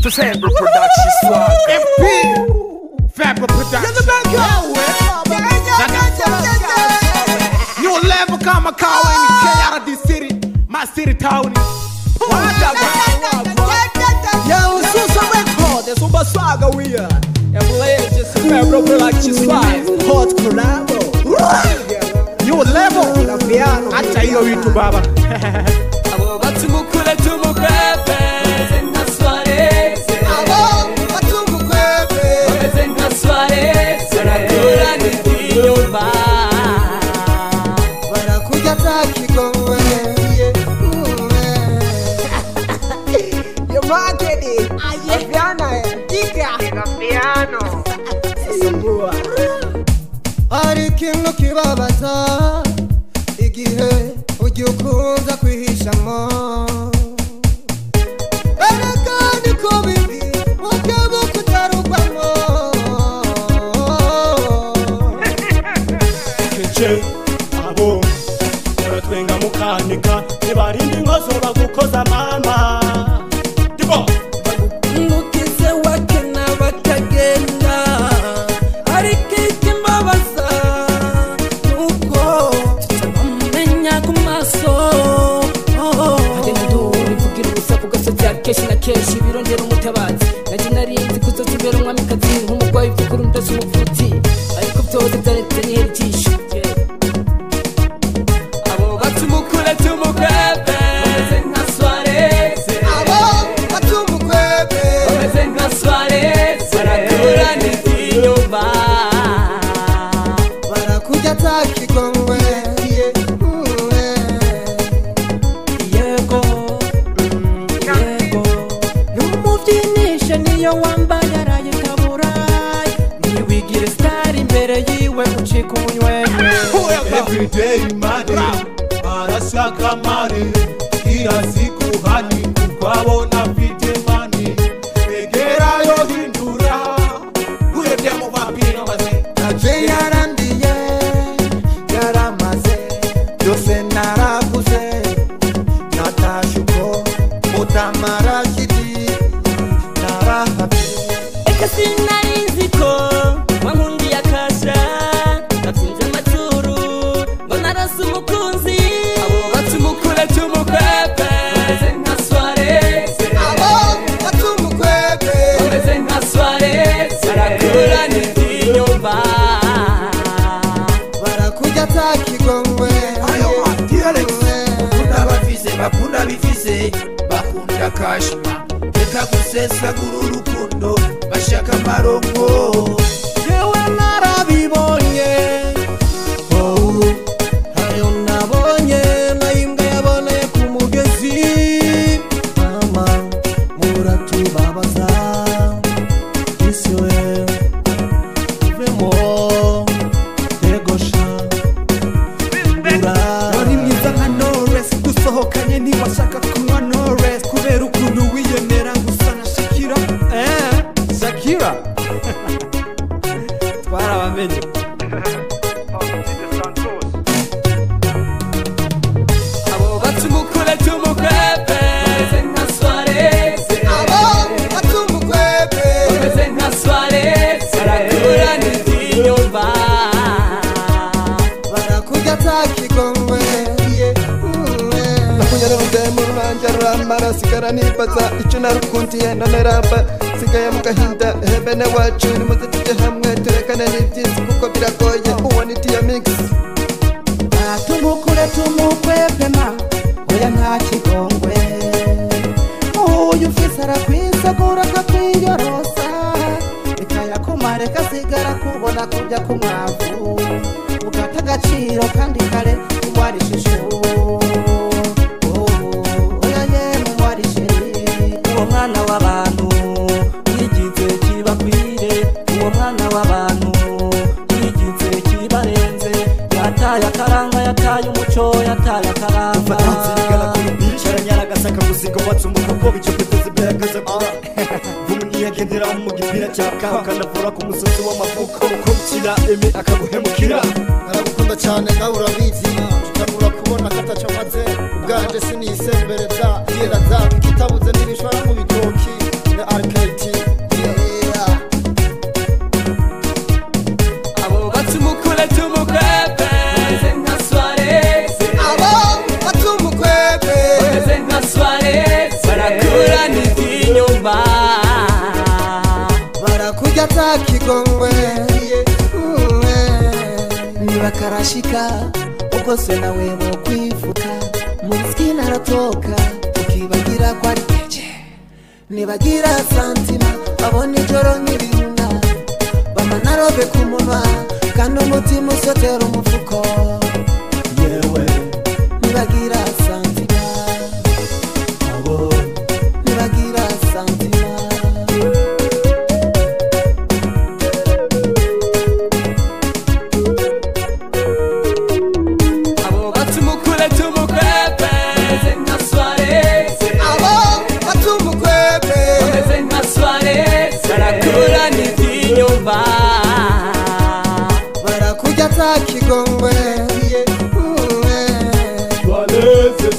Faber Production swag. FP Faber Production. New level kama kawa ni KRD City, my city town. Yo, Susa record, there's super swagger we are. And just Faber Production swag. Hot collabo. New level. Acha hiyo vitu baba. Abo batumukule tumupepe. Hari ikintu kibabaza igihe ujya ukunza kwihishamo erega niko bibi mukebo kutarugwamo keje abo twenga mukanika nibarindi ngozo bagukoza mama dibo nukize wakena bakagenda ariko ikimbabaza nuko tutamenya ku maso agenda urivugira ubusaku gasozi akeshi na keshi birondera umutabazi naje narinzi kuzozibera umwamikazi nk'umugwayi by'ukuri ndetse umuvuti ariko byose byaretse niheritisha abo batumukure tumukwebe bameze nka soirée abo batumukwebe bameze nka soirée barakura n'inyuma barakurya atakigongwe yego yego numuvyinishe niyo wambaye araye kaburayi ntiwigire star imbere yiwe ucika umunyweye everyday money arashaka money kila siku hani kukwabona mfite money egera yo hindura urebye mu babino maze naje yarandiye yaramaze byose naraguze natashuko mutamara kiti narahabi eka sinarinzi ko wankundiye akasha natsinze amaturu ngo narase umukunzi abo batumukure tumukwebe bameze nka soirée abo batumukwebe bameze nka soirée barakura n'inyuma barakurya atakigongwe bakunda bifise bakunda kashima reka gusesagura urukundo bashaka amarongo yewe narabibonye hayo nabonye nayimbwa yaboneye ku mugezi mama muratubabaza isiwe vemo tegosha Wari mwiza nka Knowless gusohokanye ntiwashaka kunywa Knowless kubera ukuntu wiyemera gusa na Shakira. Shakira twarabamenye. abo batumukure tumukwebe bameze nka soirée abo batumukwebe bameze nka soirée barakura n'inyuma barakurya atakigongwe nakunyara udemu runanjara marasigara nibaza icyo narukundiye naneramba sigaye mu gahinda hebene wacu nimuze tujye hamwe turekane n'ibyisi kuko biragoye uwani tiya mix tumukure tumukwebe ma oya nta kigongwe uyu ufise arakwisagura akakwiyorosa ikayakuma reka sigara kubona kurya ku mwavu ugata agaciro kandi kare uwarishishu oya yemwe warisheri uwo mwana w'abantu yigize kibakwire uwo mwana w'abantu yigize kibarenze yataye akaranga yataye umuco yataye akaranga fatanzigala kuri beach aranyaragasaka gusiga watsumuka ko bico kwiteze byagaza kura vumuni yagendera mu gipira cyaka kanavura ku musozi w'amavuko ko kira eme akaguhemukira aragukunda cyane nawe urabizi tutabura kubona kataca maze ubwanje sinisembereza yera za kitabuze n'ibishwara mu bitoki na arke barakujya atakigongwe nibakarashika ubwo se nawe bo kwifuka murisiki naratoka ukibagira ko ari keje nibagira santima babona ijoro nk'ibiruna bamanarobe ku munwa kandi umutima usotera umufuko yewe nibagira santima abo nibagira santima barakujya atakigongwe Valese